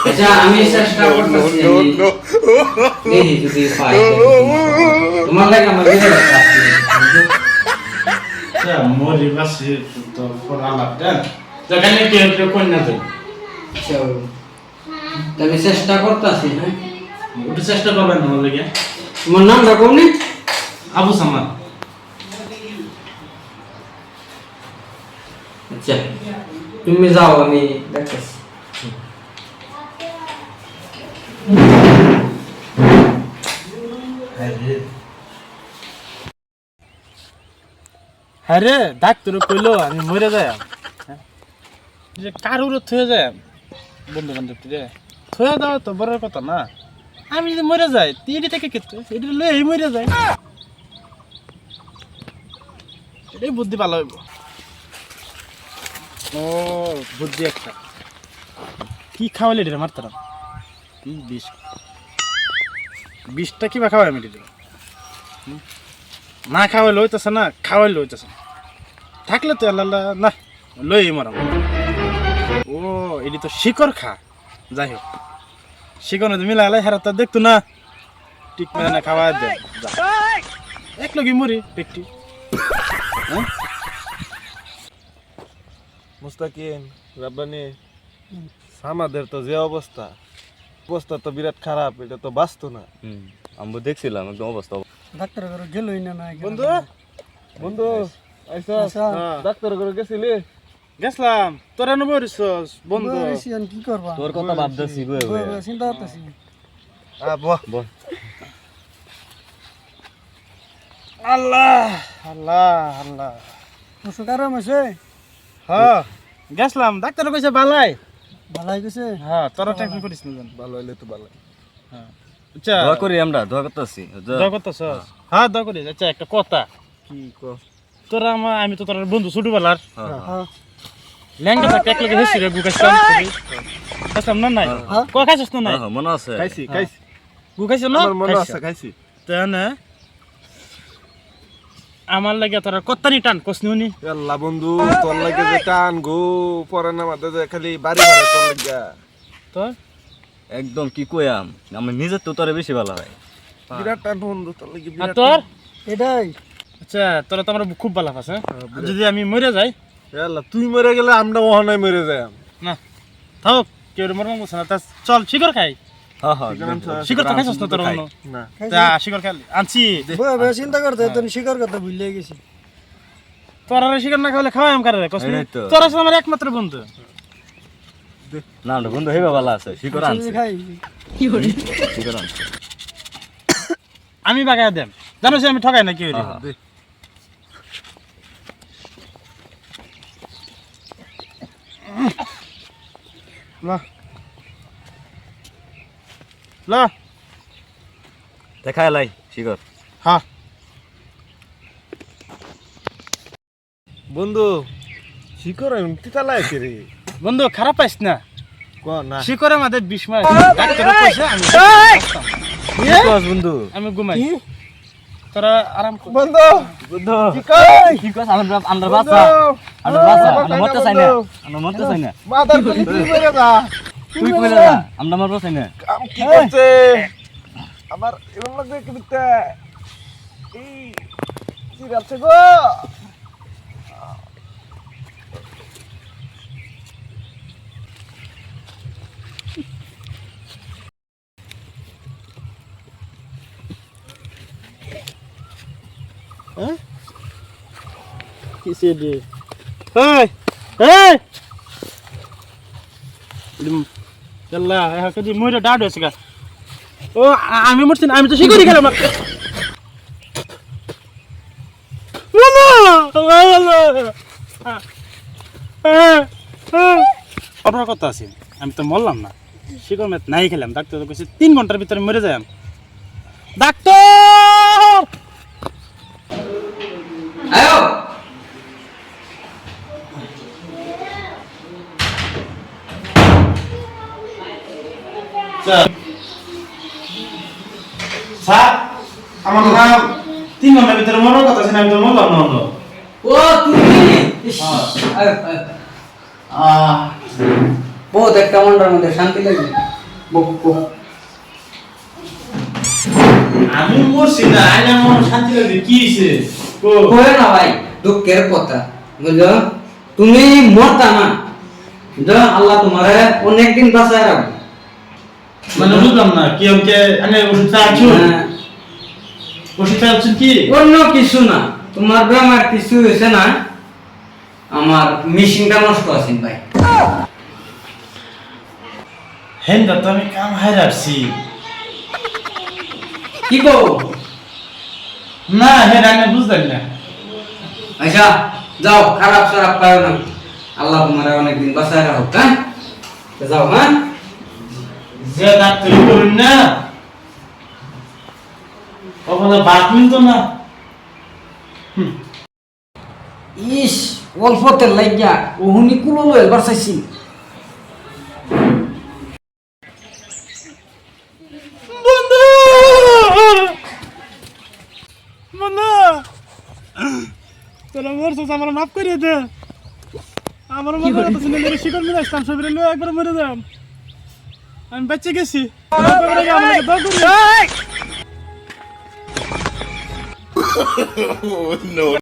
আচ্ছা আমি চেষ্টা করতেছি দেখি যদি পাই তোমার লাগে আমার বিয়ে আচ্ছা মরি বাসি তো পড়া লাগবে যেখানে কেউ কোন না যাই আমি চেষ্টা করতেছি হ্যাঁ একটু চেষ্টা করবেন আমার লাগে তোমার নামটা কোন নি আবু সামাদ আচ্ছা তুমি যাও আমি দেখতেছি হ্যাঁ রে ডাক্তার কইলো আমি মরে যাই যে কারুর থয়ে যায় বন্ধু বান্ধব রে থয়ে দাও তো বড় কথা না আমি যদি মরে যাই তিনটি থেকে কেটে এটা লই মরে যায় এটাই বুদ্ধি ভালো হইব ও বুদ্ধি একটা কি খাওয়ালে রে মারতাম কি বিষ বিষটা কিবা খাওয়াই আমি দিতে না খাওয়াইলে হইতেছে না খাওয়াইলে হইতেছে থাকলে তো আল্লাহ না লই মারাম ও এটি তো শিকড় খা যাই হোক শিকড় মিলালে হেরা তো দেখতো না ঠিক মানে খাওয়া দে এক লগে মরি পেটটি মুস্তাকিম রাব্বানি আমাদের তো যে অবস্থা অবস্থা তো বিরাট খারাপ এটা তো বাঁচতো না আমরা দেখছিলাম একদম অবস্থা ডাক্তার ঘরে গেলই না না বন্ধু বন্ধু আইসা ডাক্তার ঘরে গেছিলি গেছলাম তোরা নবরিছস বন্ধু বসিয়ান কি করবা তোর কথা ভাবতেছি গো চিন্তা করতেছি বাহ বল আল্লাহ আল্লাহ আল্লাহ ওষুধ আরাম আছে হ্যাঁ গেছলাম ডাক্তার কইছে বালাই ভালাই গেছে হ্যাঁ তোরা টেনশন করিস না জান ভালো হইলে তো ভালো হ্যাঁ আচ্ছা দোয়া করি আমরা দোয়া করতেছি দোয়া করতেছস হ্যাঁ দোয়া করিস আচ্ছা একটা কথা কি তোরা আমি তো তোর বন্ধু ছোটবেলার হ্যাঁ ল্যাংটা থাকতে এক লগে হেসি রে গুকাইছিলাম খাইছিলাম না নাই ক খাইছিস না নাই মনে আছে খাইছি গুকাইছিস না আমার মনে আছে খাইছি তা না আমার লাগে তোরা কত্তানি টান কসনি উনি আল্লাহ বন্ধু তোর লাগে যে টান গো পরে না মাঝে যে খালি বাড়ি বাড়ি তোর লাগা তো একদম কি কইয়াম আমি নিজের তো তোরে বেশি ভালো হয় বিরাট টান বন্ধু তোর লাগে আর বিরাট তোর এটাই আচ্ছা তোরা তো আমার খুব ভালো আছে যদি আমি মরে যাই আল্লাহ তুই মরে গেলে আমরা ওখানে মরে যাই না থাক কেউ মরম বলছে না তা চল শিকড় খাই হ্যাঁ হ্যাঁ শিকড় তো খাইছিস না তোর অন্য না তা শিকড় খাই আনছি বয়ে বয়ে চিন্তা করতে তুমি শিকার কথা ভুলে গেছি তোরা শিকড় না খাওয়ালে খাওয়াই আমি কারে কসনি এই তো। তোরা আছে আমার একমাত্র বন্ধু না আমরা বন্ধু হেবা ভালো আছে শিকড় আনছে খাই শিকড় আনছে আমি বাগায় দেন জানো আমি ঠকাই না কি দে লা লা দেখায় লাই শিকড় হ্যাঁ বন্ধু শিকড় তিতা লাগে রে বন্ধু খারাপ পাইস না ক না শিকড়ের মধ্যে বিষ মাস ডাক্তার কইছে আমি বন্ধু আমি ঘুমাই তোরা আরাম কর বন্ধু বন্ধু কি কই কি কস আমরা বাসা আমরা মরতে চাই না আমরা মরতে চাই না মাদার তুই মরে যা তুই কইলা না আমরা মরতে চাই না কাম কি করছে আমার এরকম লাগবে কি দিতে এই কি যাচ্ছে গো কিসে দে এই এই চল্লা এখন কদি মইরা ডাড হইছে গা ও আমি মরছি না আমি তো শিকড়ি গেলাম আপনার কথা আছে আমি তো মরলাম না শিকড় মেত নাই খেলাম ডাক্তার তো কইছে 3 ঘন্টার ভিতরে মরে যাই ডাক্তার আয়ো স্যার আমার নাম 3 ঘন্টার ভিতরে মরার কথা ছিল আমি তো মরলাম না হলো ও তুমি ইস, আয়ো, আয়ো। বহুত একটা মনটার মধ্যে শান্তি লাগবে বক বক আমি মরছি না আইনা মন শান্তি লাগে কি হইছে কই না ভাই দুঃখের কথা বুঝলো তুমি মরতা না বুঝলো আল্লাহ তোমারে অনেক দিন বাঁচায় রাখবে মানে বুঝলাম না কি আমাকে আনে ওষুধ চাচ্ছো ওষুধ চাচ্ছেন কি অন্য কিছু না তোমার বেমার কিছু হয়েছে না আমার মেশিনটা নষ্ট আছে ভাই হেন্দা তো আমি কাম হারাছি কি গো না হে রান্না বুঝলেন না আচ্ছা যাও খারাপ সারাপ পাও না আল্লাহ তোমারে অনেক দিন বাঁচায় রাখো হ্যাঁ তো যাও হ্যাঁ যে ডাক্তারি করুন না ওখানে বাদ মিলতো না ইস অল্পতে লাগিয়া ওহুনি কুলো লইল বারসাইছি বন্ধু বন্ধু তোরা মরছিস আমার মাফ করে দে আমার মনে হয় তুমি মেরে শিকড় মেরে আসতাম সবিরে লয়ে একবার মরে যাম আমি বেঁচে গেছি আমাকে দর করি